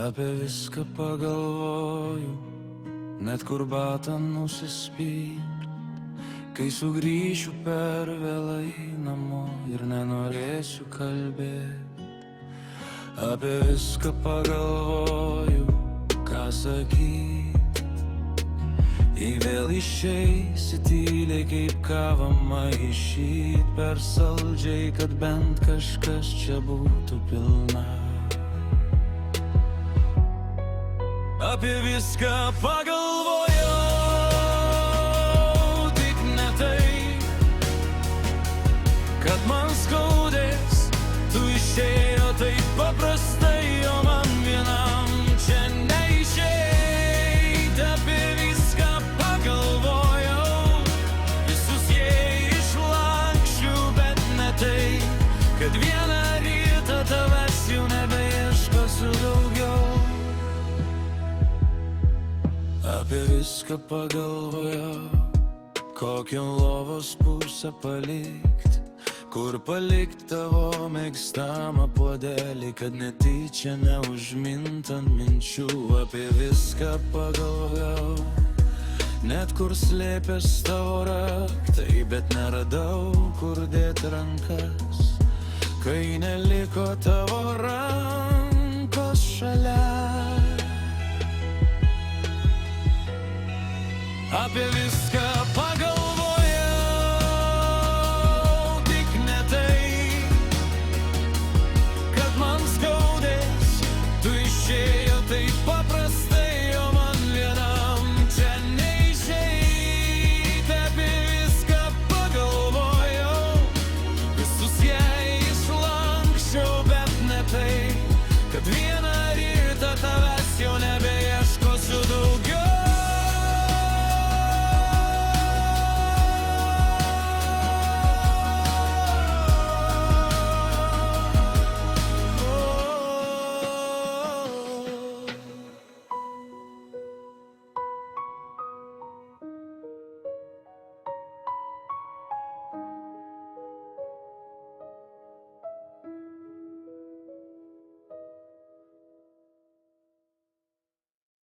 Apie viską pagalvoju, net kur batą nusispyrt, kai sugrįšiu per vėlai namo ir nenorėsiu kalbėt. Apie viską pagalvoju, ką sakyt, jei vėl išeisi tyliai kaip kavą maišyt per saldžiai, kad bent kažkas čia būtų pilna. Apie viską pagalvojau, tik ne tai, kad man skaudės, tu išėjo taip paprastai, o man vienam čia neišeit. Apie viską pagalvojau, visus jei išlankščiau, bet ne tai, kad vieną rytą tavęs jau nebeieškosiu daugiau. Apie viską pagalvojau, kokią lovos pusę palikt, kur palikt tavo mėgstamą puodelį, kad netyčia neužmint ant minčių. Apie viską pagalvojau, net kur slėpės tavo raktai, bet neradau, kur dėt rankas, kai neliko tavo rankos šalia. Apie viską